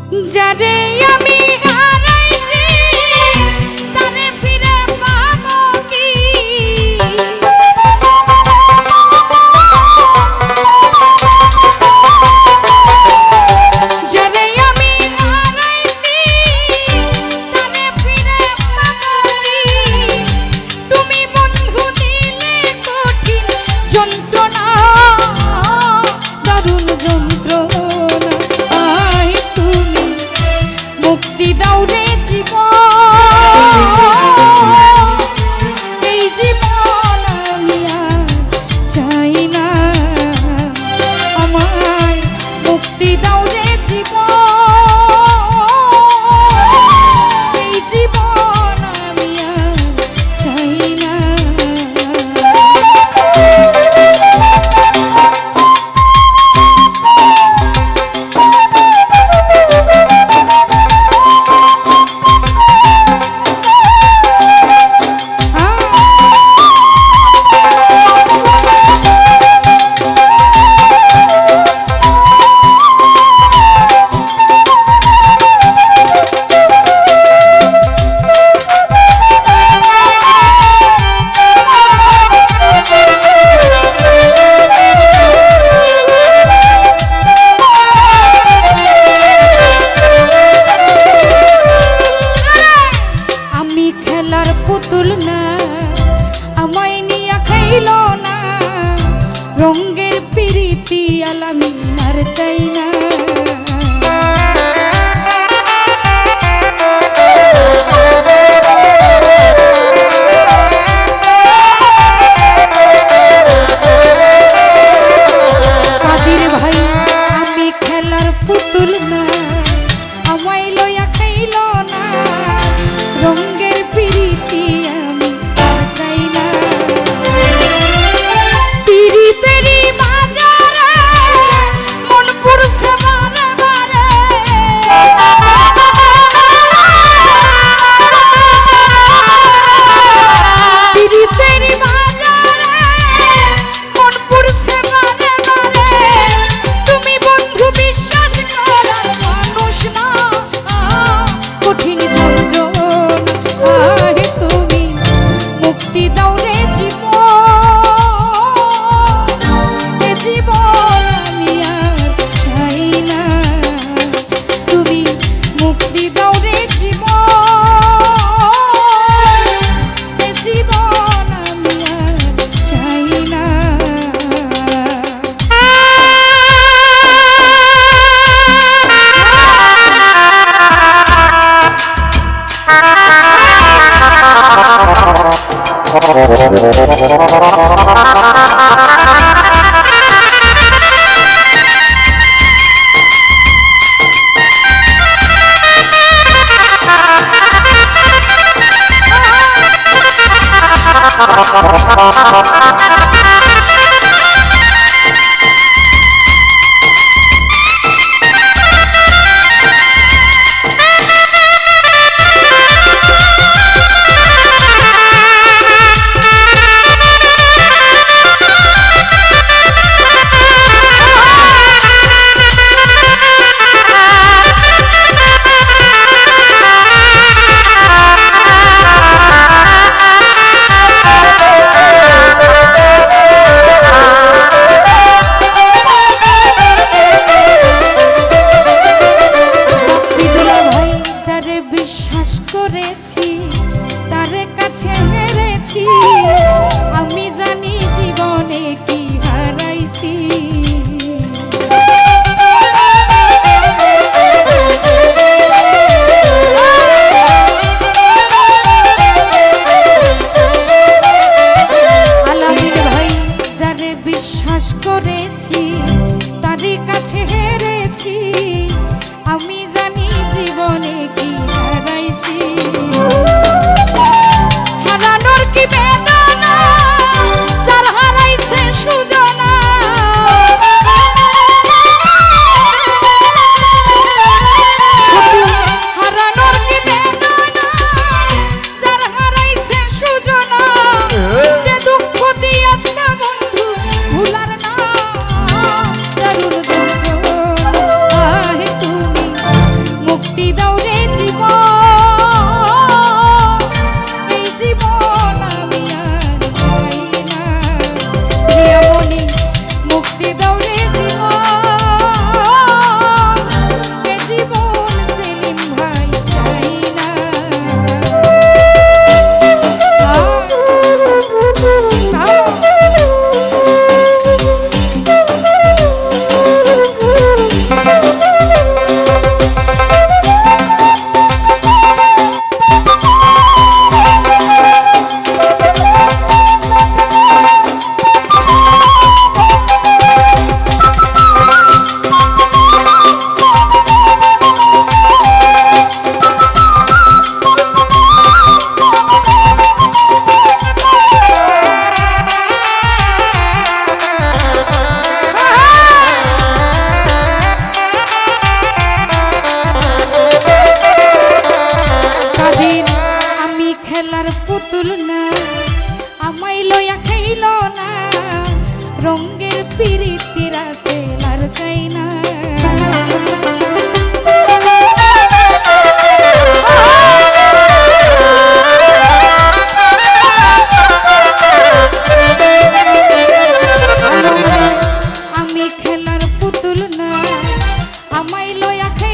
যারে আমি হারাইছি তারে ফিরে পাবো কি? যারে আমি হারাইছি তারে ফিরে পাবো কি? তুমি বন্ধু দিলে কঠিন যন্ত্রণা, দারুণ যন্ত্রণা। আয় তুমি মুক্তি দাও রে জীবন, এই জীবন আমি আর চাই না। আমায় মুক্তি দাও রে জীবন, এই জীবন আমি আর চাই না। পুতুল না আমায় নিয়া খাইল না, রঙ্গের পিরিতি আলামি আর চাই না। কাদির ভাই আমি খেলার পুতুল না, আমায় লইয়া খাইল না, রঙ্গের পিরিতি আমি আর চাই না। পিরিতেরি বাজারে মন পুরছে বারে বারে, পিরিতেরি বাজারে মন পুরছে বারে বারে। তুমি বন্ধু বিশ্বাস করার মানুষ না, কঠিন যন্ত্রণা। আহে তুমি মুক্তি দাও রে জীবন, এ জীবন আমি আর চাই না। তুমি মুক্তি দাও রে জীবন, এ জীবন আমি আর চাই না।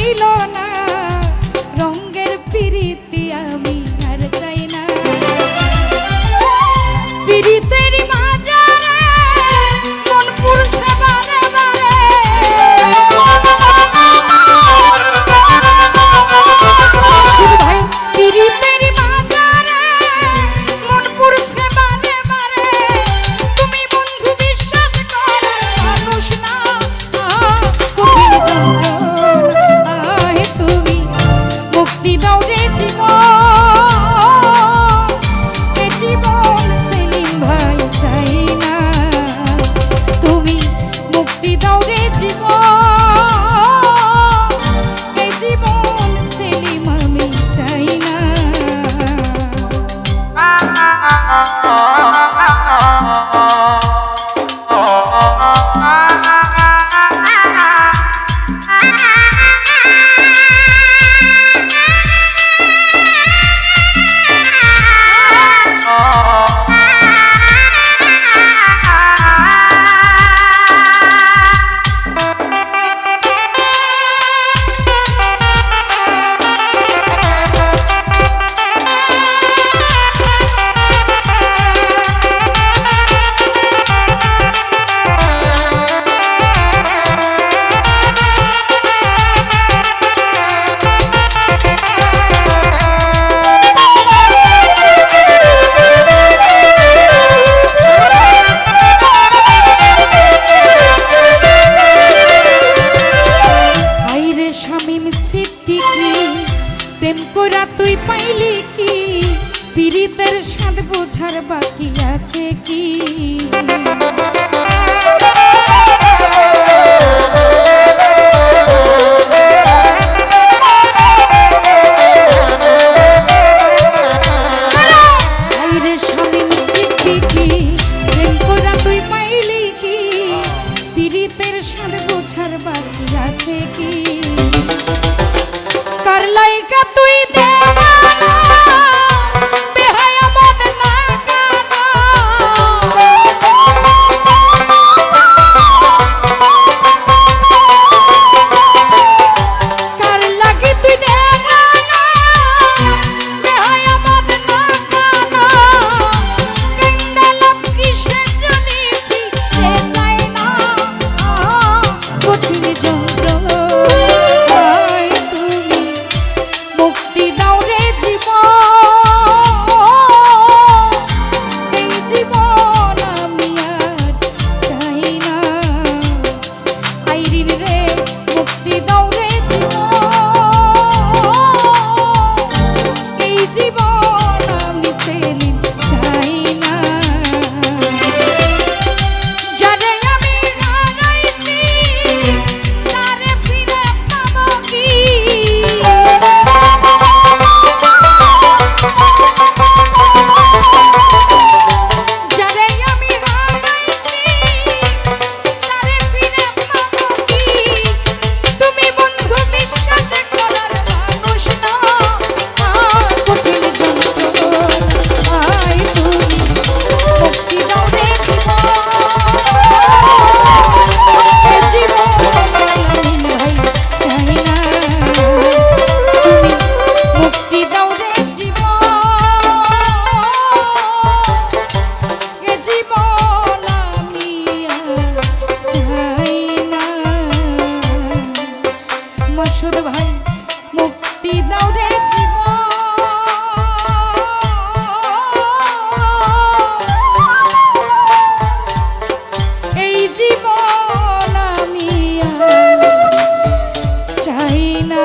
রইল না রঙের পিরিতি আমি আর চাই না পিরিতের মাঝারে মন পুরছে বারে বারে ভাই পিরিতের মাঝারে মন পুরছে বারে বারে তুমি বন্ধু বিশ্বাস করার মানুষ না কঠিন যন্ত্রণা আহে তুমি মুক্তি দাও রে জীবন এ জীবন সেলিম ভাই চাই না তুমি মুক্তি দাও রে জীবন এ জীবন সেলিম আমি চাই না প্রেম করা তুই পাইলি কি পীড়িতের স্বাদ বোঝার বাকি আছে কি আইরে শামীম সিদ্দিকী প্রেম করা তুই পাইলি কি পীড়িতের স্বাদ বোঝার বাকি আছে কি কার লাইকা তুই দেওয়ানা বেহায়া মন না কানা কার লাগি তুই দেওয়ানা বেহায়া মন না কানা কান্দালাম কিসের যদি ফিরে যায় না কঠিন যন্ত্রণা মুক্তি দাও রে জীবন এই জীবন আমি আর চাই না আইরিন রে মুক্তি দাও রে জীবন এই জীবন আমি সেলিম চাই না যারে আমি হারাইছি তারে ফিরে পাবো কি মাসুদ ভাই মুক্তি দাও রে জীবন এই জীবন আমি আর চাই না।